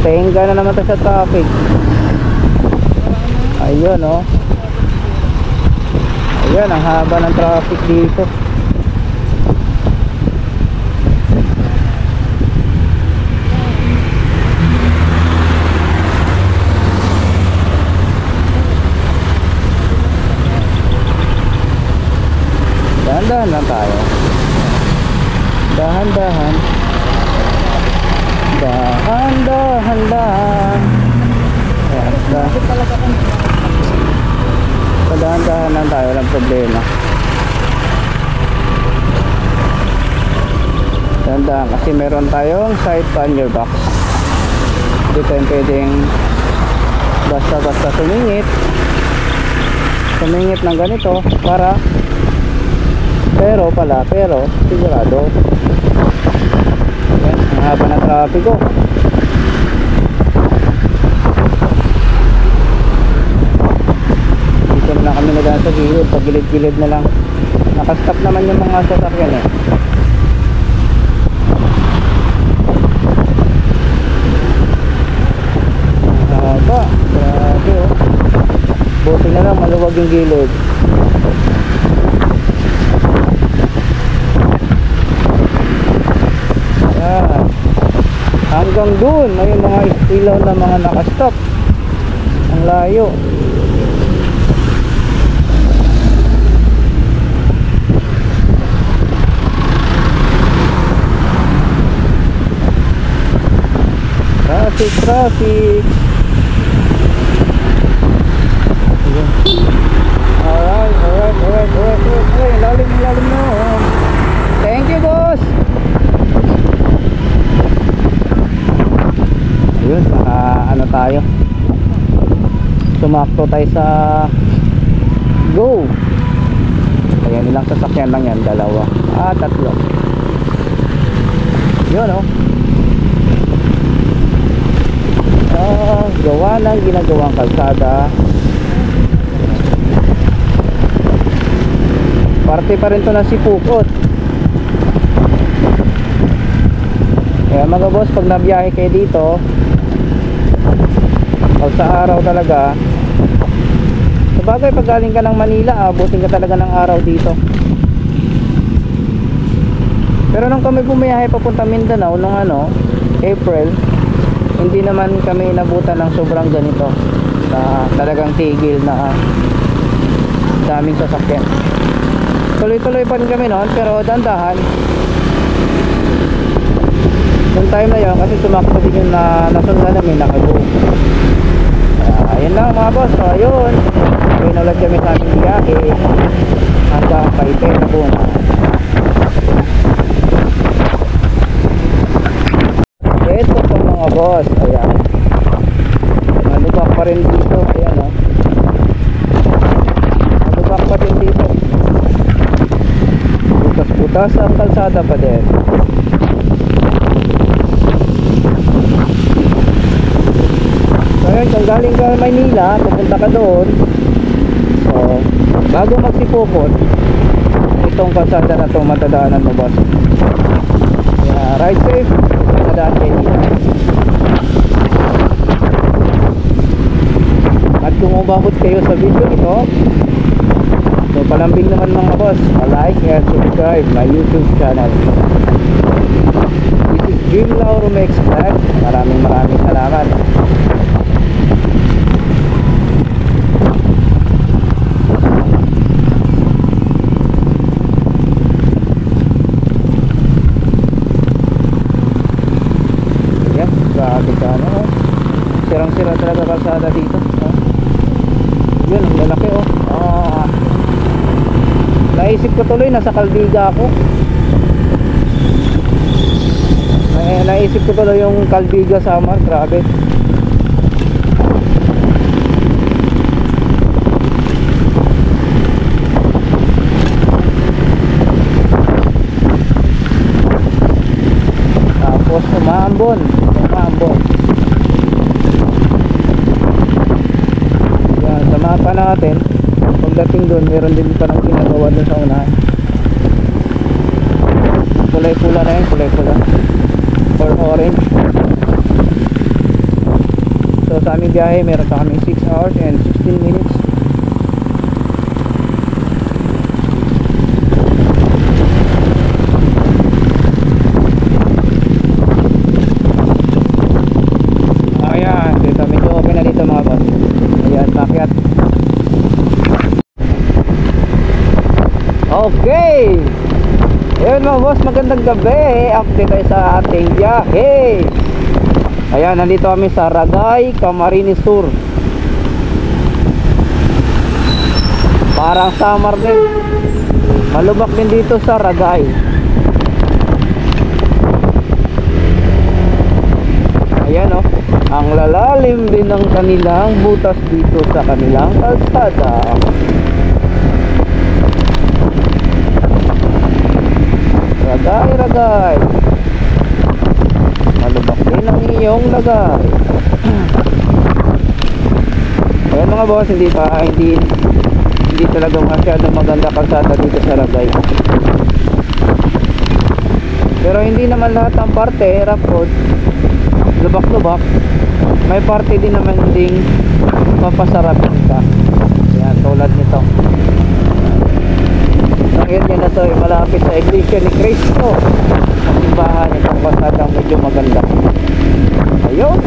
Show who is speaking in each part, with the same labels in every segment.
Speaker 1: Tenga na naman tayo sa traffic. Ayun oh. Ayun, ang haba ng traffic dito. Dahan-dahan lang tayo. Dahan-dahan. Dahan-dahan. Dahan-dahan lang tayo, walang problema. Dahan-dahan kasi meron tayong side pannier box. Hindi tayo pwedeng basta-basta sumingit ng ganito para pero sigurado. Yan, ang haba ng traffic ko. Dito na lang kami nagaan sa gilid, pag gilid-gilid na lang. Nakastop naman yung mga sasakyan eh. Ang haba, grabe oh. Buti na lang maluwag yung gilid. Hanggang doon ayun mga ilaw na mga nakastop. Ang layo. Traffic. Alright. Lalim na. Thank you boss. Yun, ano tayo, sumakto tayo sa go. Ayan, ilang sasakyan lang yan, 2 3. Yun oh. Gawa ng ginagawang kalsada. Parte pa rin to na Sipukot. Kaya mga boss, pag nabiyahe kayo dito, pag sa araw talaga, sabagay pag galing ka ng Manila, abutin ka talaga ng araw dito. Pero nung kami bumiyahe papunta Mindanao nung April, hindi naman kami inabutan ng sobrang ganito na talagang tigil na daming sasakyan. Tuloy-tuloy pa rin kami noon, pero dandahan. Noong time na yun, kasi sumakto din yung nasundan namin nakago. Ayun lang mga boss. So ayun, ayun ulit kami sa aming biyahe hanggang Paite na buong. Ito po mga boss. Ayan, malubak pa rin dito. Ayan o, malubak pa rin dito. Butas-butas ang kalsada pa din. Kung galing ka Maynila, pupunta ka doon, so bago magsipukot, itong kalsada na itong matadaanan mo boss. Yeah, ride safe, matadaan kayo dito. At kung umabot kayo sa video ito, so palambing naman mga boss, like and subscribe my YouTube channel. This is Dream Lauro Makes Vlog. Maraming salamat. Grabe ka sirang-sira talaga kalsada dito. Yun, ang lalaki naisip ko tuloy nasa Calbiga ako. Naisip ko tuloy yung Calbiga Samar. Grabe. Tapos umaambon. Yan, sa mapa natin, pagdating doon meron din parang ginagawa doon sa unahan. Kulay-pula na yun, kulay-pula or orange. sa aming biyahe. Meron pa kami 6 hours and 16 minutes. Ayan, dito medyo okay na dito mga boss. Ayan, pakyat. Okay. Ayun mga boss, magandang gabi. Update tayo sa ating biyahe. Ayan, nandito kami sa Ragay, Camarines Sur. Parang summer din. Malubak din dito sa Ragay. Ayan oh, ang lalalim din ng kanilang butas dito sa kanilang kalsada. Ragay, Ragay. Malubak din ang iyong lagay. Ayan mga boss, hindi talaga masyadong maganda kalsada dito sa Ragay. Pero hindi naman lahat ng parte rough road, lubak-lubak. May parte din naman ding mapasarapin ka. Ayan, tulad nito. Ang area na to ay malapit sa Iglesia ni Cristo. Ang simbahan itong kalsadang medyo maganda. Ayun.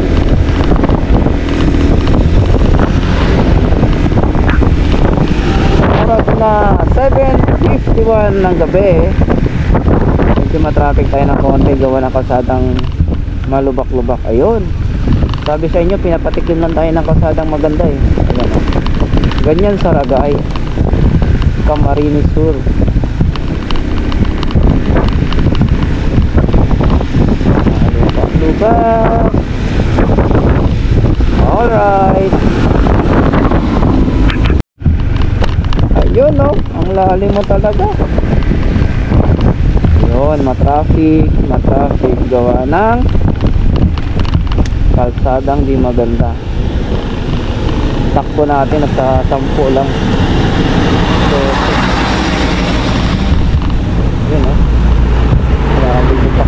Speaker 1: Oras na 7:51 ng gabi. Medyo matraffic tayo ng konti, gawa ng kalsadang malubak-lubak. Ayun, sabi sa inyo, pinapatikim lang tayo ng kalsadang maganda eh. Ayan, oh. Ganyan sa Ragay, Camarines Sur. Lubak-lubak. Alright. Ayun oh, ang lalim mo talaga. Yun, matraffic gawa ng kalsadang di maganda. Takbo natin nasa 10 lang. So yun oh, grabe dito.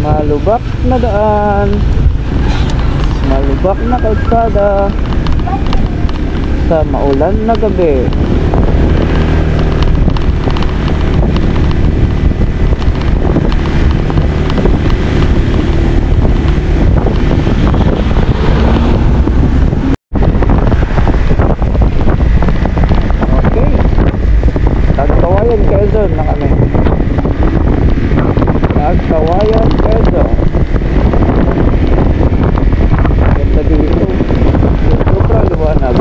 Speaker 1: Malubak na daan, malubak na kalsada sa maulan na gabi. Okay, Tagkawayan, Quezon na kami. Tagkawayan, Quezon. Ganda dito, sobrang liwanag.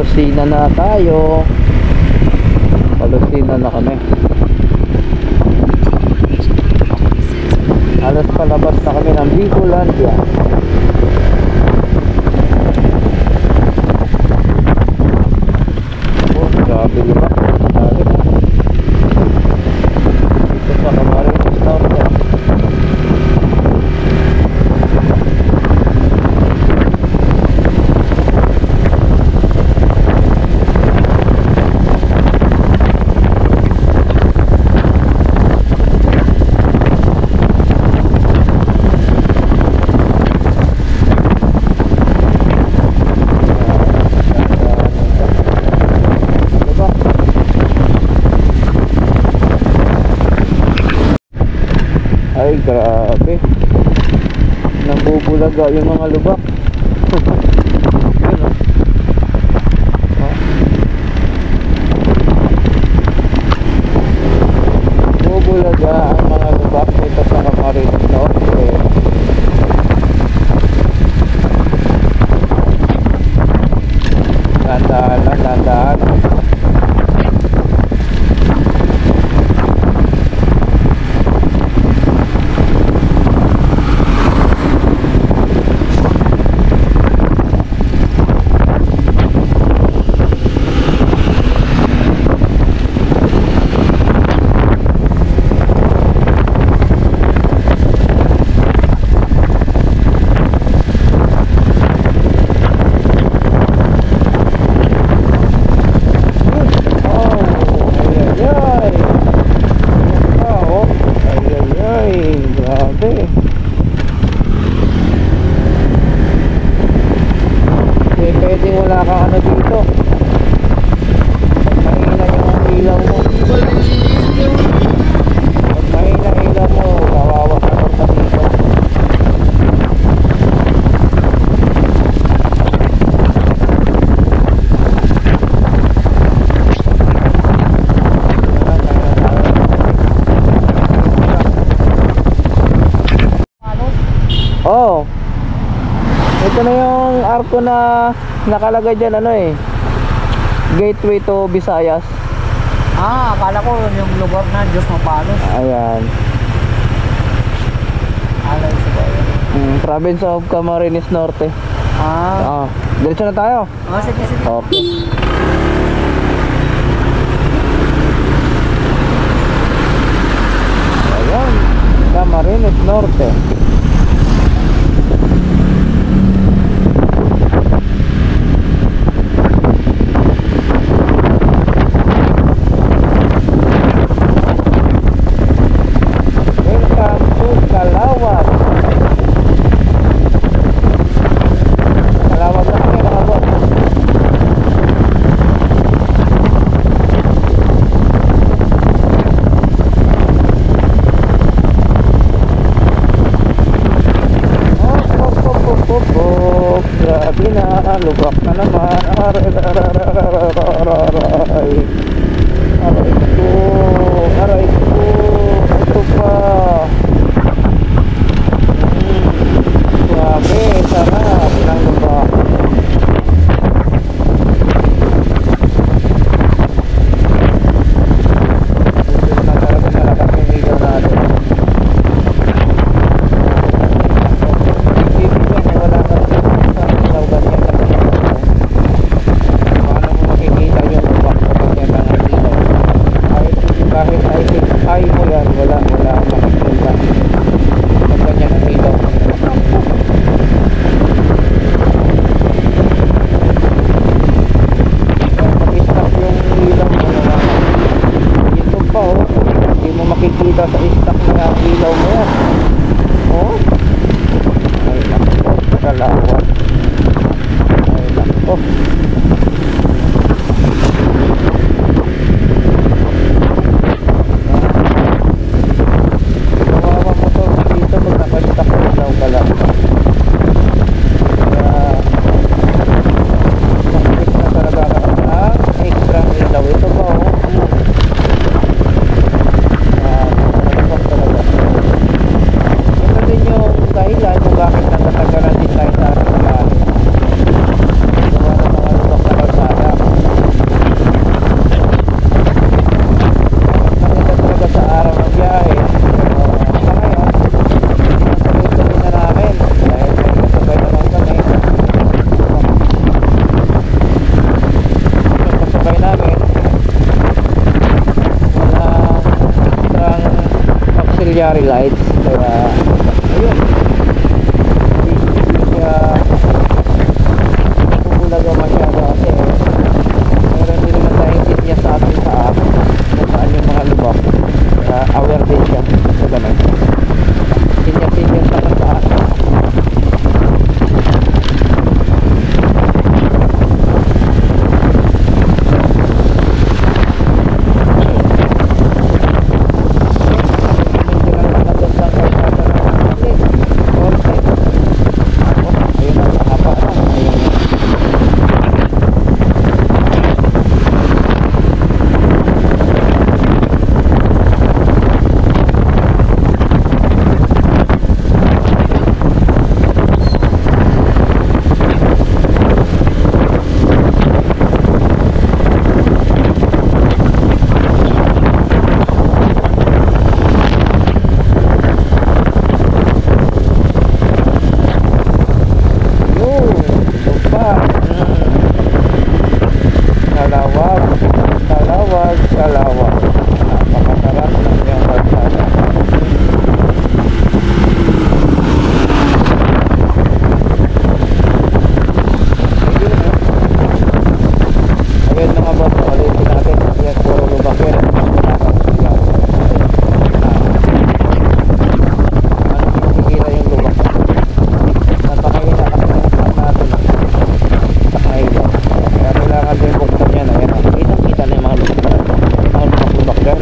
Speaker 1: Lucena na tayo. Lucena na kami. Alas palabas na kami ng Bicolandia. Oh, grabe diba? Grabe. Dito sa Camarines Norte. Ay, grabe. Nabubulaga yung mga lubak. Yun, oh. Nabubulaga ang mga lubak dito sa Camarines Norte. Dandaan lang, dandaan. Pwedeng wala kang ano dito. Pag mahina yung ilaw mo. Pag mahina ilaw mo, kawawa ka pa dito. Oh, ito na yung arko na nakalagay dyan, ano eh, gateway to Visayas.
Speaker 2: Ah, akala ko yung lugar na Diyos Mapalos.
Speaker 1: Ayan.
Speaker 2: Alay sa bayan.
Speaker 1: Province of Camarines Norte.
Speaker 2: Ah.
Speaker 1: Diretso na tayo.
Speaker 2: Sige, sige.
Speaker 1: Okay. Ayan, Camarines Norte. Lubak na naman. Aray ko. Aray ko. Ito pa. Grabe, sarap ng lubak. Ito na talaga malakas yung ilaw natin. Wala ka sa ilaw ganyan. Kahit mo yan, wala ang makikita. Pag ganyan ang ilaw. Pag-stop yung ilaw mo naman. Ito pa oh. Hindi mo makikita sa stop na ilaw mo yan. Oh. Ay nako, kalawat. Ay nako. Bakit natatagalan din tayo sa ating lahat? Gawa ng mga lights. Kaya ayun, hindi siya bubulaga masyado kasi meron din naman tayong sinya sa ating paa kung saan yung mga lubak. Kaya aware din siya sa ganun. Sinya sa paa. Kalawag. Napakasarap ng iyong kalsada. Ayun mga boss, ulitin natin. Yan, puro lubak yun. Ano sinisira yung lubak? Napakahina kasi ng saan natin. Napakahina. Kaya kailangan din buksan yan. Ayan, kitang-kita na yung mga lubak. Lubak dyan.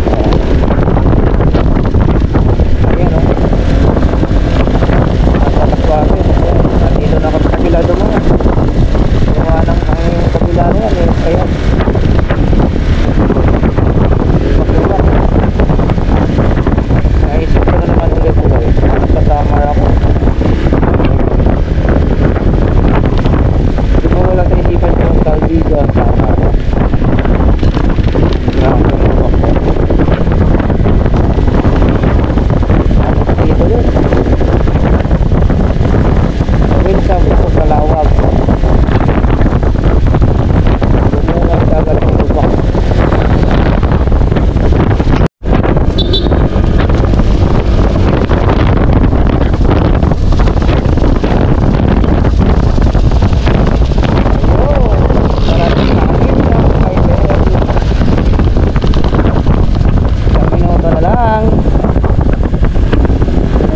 Speaker 1: Ayan o. Nasa takwate. Nandito na kami sa kabila dumaan. Dumaan ang kabila na yan eh. Kaya lubak-lubak. Naisip ko na naman ulit ko eh. Nagkasamar ako. Di mo wala sa isipan yung Calviga. Samar. Grabe ang lubak ko. Dito din. Sabihin sabi ko kalawag. Lumungan agad ang lubak. Ayun, maraming hangin sa highway. Isang minuto na lang.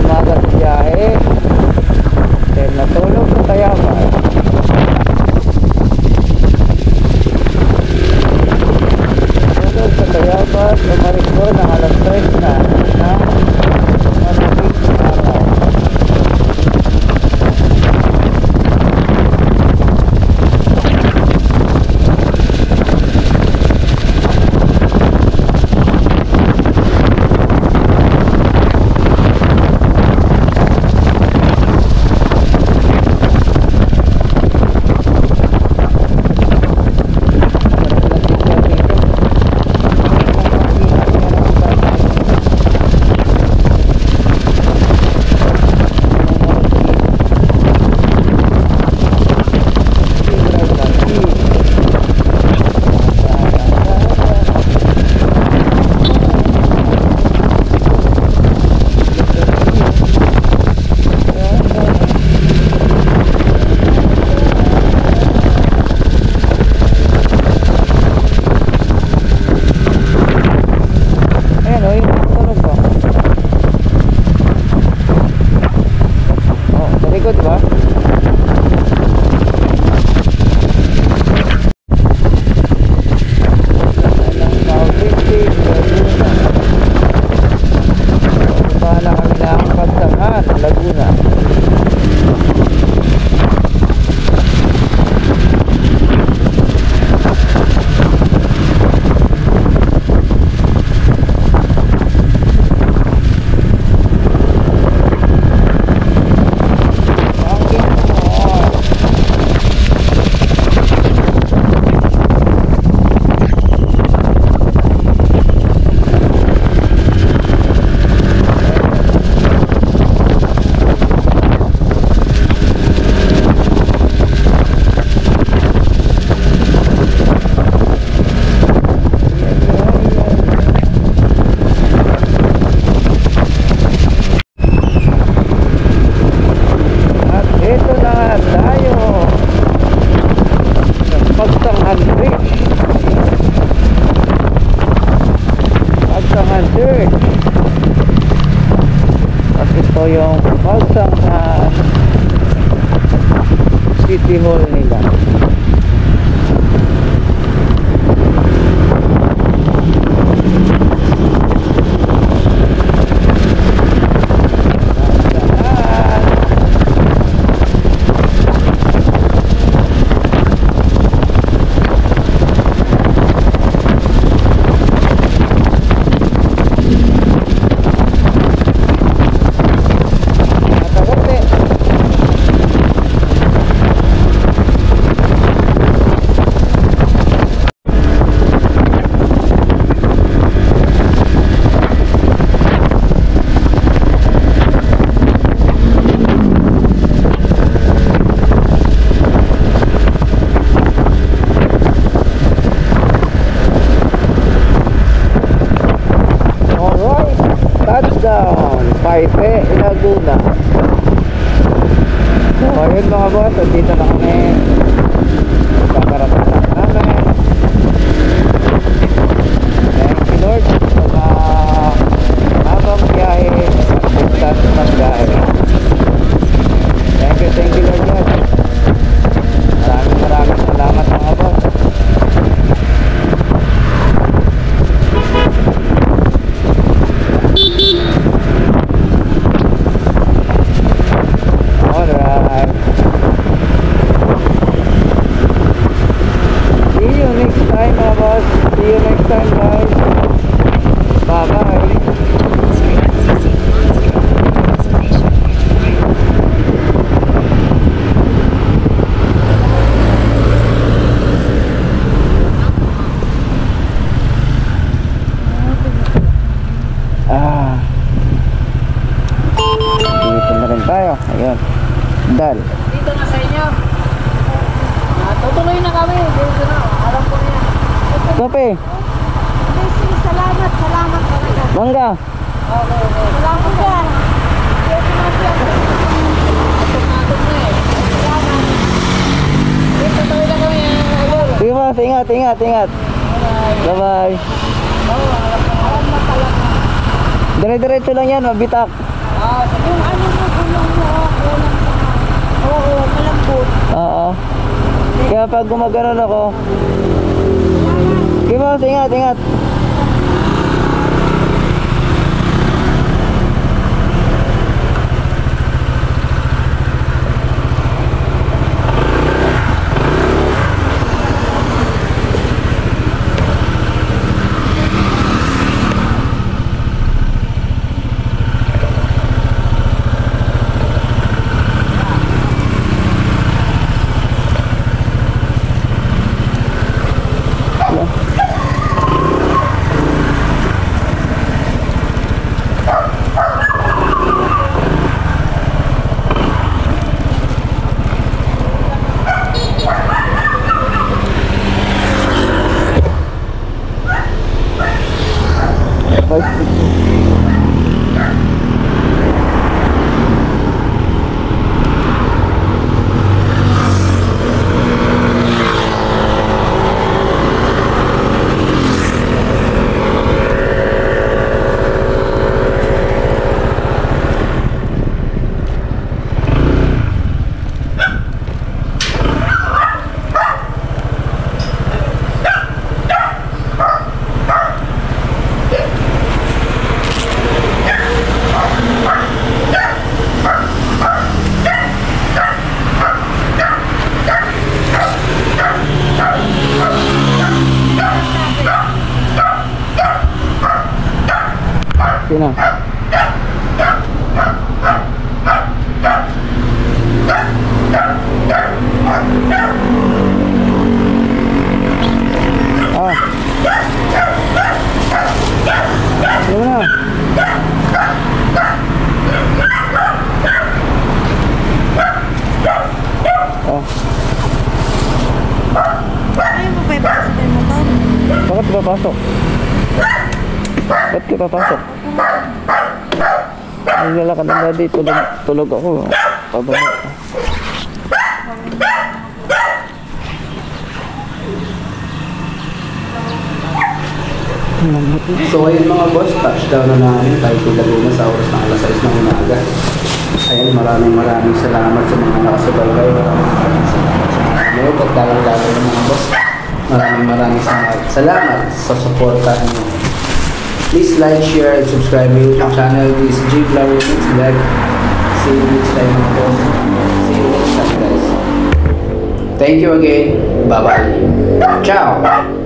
Speaker 1: Umaga sa biyahe. Then natulog sa Tayabas. City Hall nila. Touchdown, Paite, Laguna. So ayun mga boss, dito na kami. Kakarating na namin. Thank you Lord sa habang biyahe at bugtas ng biyahe. Thank you Lord God. Maraming salamat mga boss. Alright. See you next time mga boss. See you next time guys. Bye bye. Dito na rin tayo. Ayun. Dal.
Speaker 2: Dito na sa inyo. Tutuloy na kami. Dito na. Alam ko na yan.
Speaker 1: Kope.
Speaker 3: Sige, salamat talaga.
Speaker 1: Mangga.
Speaker 2: Okay.
Speaker 3: Salamat yan.
Speaker 2: Atok na eh. Dito tuloy na kami.
Speaker 1: Sige boss. Ingat. Bye bye. Dire-diretso lang yan. Mabitak.
Speaker 3: Yung ano mo, gulong mo, walang sama. Oo, malambot.
Speaker 1: Oo. Kaya pag gumaganon ako. Sige boss. Ingat. Sino? Ano na?
Speaker 3: Ay, mo ba ipasok yung motor?
Speaker 1: Bakit ka papasok? Ba't ka papasok? Naglalakad ng daddy, tulog ako. Pababa.
Speaker 4: So ayun mga boss, touchdown na namin tayo sa Laguna sa oras ng alas 6 ng umaga. Ayan, maraming salamat sa mga nakasubaybay. Maraming salamat. lalong-lalo ng mga boss. Maraming salamat sa suporta niyo. Please like, share, and subscribe my YouTube channel. This is J Flower Mix Vlog. See you next time mga boss. See you next time guys. Thank you again. Bye-bye. Ciao!